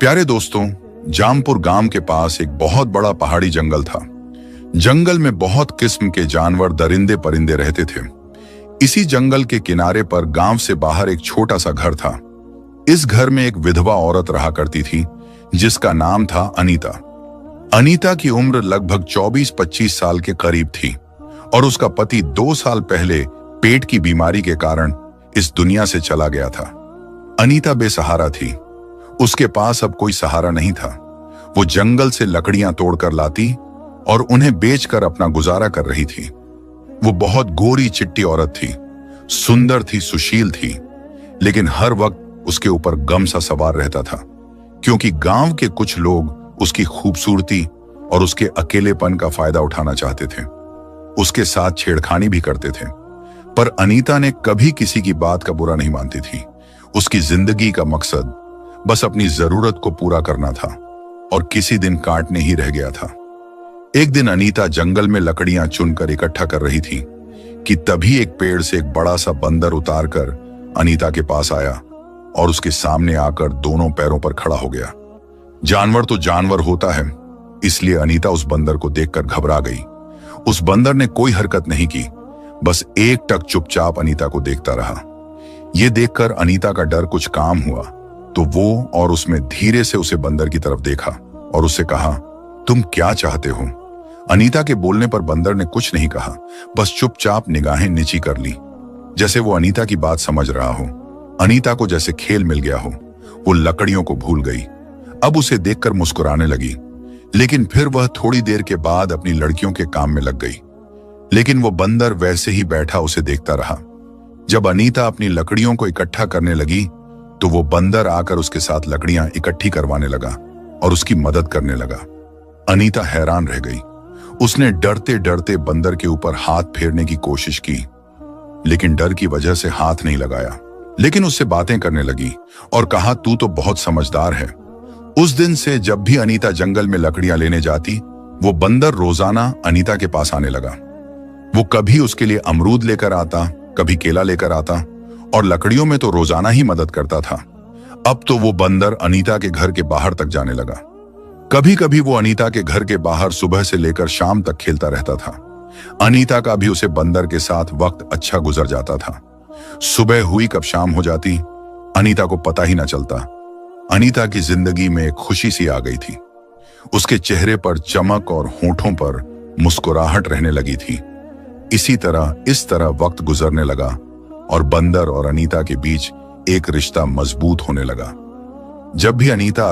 प्यारे दोस्तों, जामपुर गांव के पास एक बहुत बड़ा पहाड़ी जंगल था। जंगल में बहुत किस्म के जानवर, दरिंदे परिंदे रहते थे। इसी जंगल के किनारे पर गांव से बाहर एक छोटा सा घर था। इस घर में एक विधवा औरत रहा करती थी जिसका नाम था अनीता। अनीता की उम्र लगभग 24-25 साल के करीब थी और उसका पति 2 साल पहले पेट की बीमारी के कारण इस दुनिया से चला गया था। अनीता बेसहारा थी। उसके पास अब कोई सहारा नहीं था। वो जंगल से लकड़ियां तोड़कर लाती और उन्हें बेचकर अपना गुजारा कर रही थी। वो बहुत गोरी चिट्टी औरत थी, सुंदर थी, सुशील थी, लेकिन हर वक्त उसके ऊपर गम सा सवार रहता था, क्योंकि गांव के कुछ लोग उसकी खूबसूरती और उसके अकेलेपन का फायदा उठाना चाहते थे। उसके साथ छेड़खानी भी करते थे, पर अनीता ने कभी किसी की बात का बुरा नहीं मानती थी। उसकी जिंदगी का मकसद बस अपनी जरूरत को पूरा करना था और किसी दिन काटने ही रह गया था। एक दिन अनीता जंगल में लकड़ियां चुनकर इकट्ठा कर रही थी कि तभी एक पेड़ से एक बड़ा सा बंदर उतारकर अनीता के पास आया और उसके सामने आकर दोनों पैरों पर खड़ा हो गया। जानवर तो जानवर होता है, इसलिए अनीता उस बंदर को देखकर घबरा गई। उस बंदर ने कोई हरकत नहीं की, बस एकटक चुपचाप अनीता को देखता रहा। यह देखकर अनीता का डर कुछ काम हुआ तो वो और उसमें धीरे से उसे बंदर की तरफ देखा और उससे कहा, तुम क्या चाहते हो? अनीता के बोलने पर बंदर ने कुछ नहीं कहा, बस चुपचाप निगाहें नीची कर ली, जैसे वो अनीता की बात समझ रहा हो। अनीता को जैसे खेल मिल गया हो। वो लकड़ियों को भूल गई। अब उसे देखकर मुस्कुराने लगी, लेकिन फिर वह थोड़ी देर के बाद अपनी लड़कियों के काम में लग गई। लेकिन वो बंदर वैसे ही बैठा उसे देखता रहा। जब अनीता अपनी लकड़ियों को इकट्ठा करने लगी तो वो बंदर आकर उसके साथ लकड़ियां इकट्ठी करवाने लगा और उसकी मदद करने लगा। अनीता हैरान रह गई। उसने डरते डरते बंदर के ऊपर हाथ फेरने की कोशिश की, लेकिन डर की वजह से हाथ नहीं लगाया। लेकिन उससे बातें करने लगी और कहा, तू तो बहुत समझदार है। उस दिन से जब भी अनीता जंगल में लकड़ियां लेने जाती, वो बंदर रोजाना अनीता के पास आने लगा। वो कभी उसके लिए अमरूद लेकर आता, कभी केला लेकर आता और लकड़ियों में तो रोजाना ही मदद करता था। अब तो वो बंदर अनीता के घर के बाहर तक जाने लगा। कभी कभी वो अनीता के घर के बाहर सुबह से लेकर शाम तक खेलता रहता था। अनीता का भी उसे बंदर के साथ वक्त अच्छा गुजर जाता था। सुबह हुई कब शाम हो जाती, अनीता को पता ही ना चलता। अनीता की जिंदगी में एक खुशी सी आ गई थी। उसके चेहरे पर चमक और होठों पर मुस्कुराहट रहने लगी थी। इस तरह वक्त गुजरने लगा और बंदर और अनीता के बीच एक रिश्ता मजबूत होने लगा। जब भी अनीता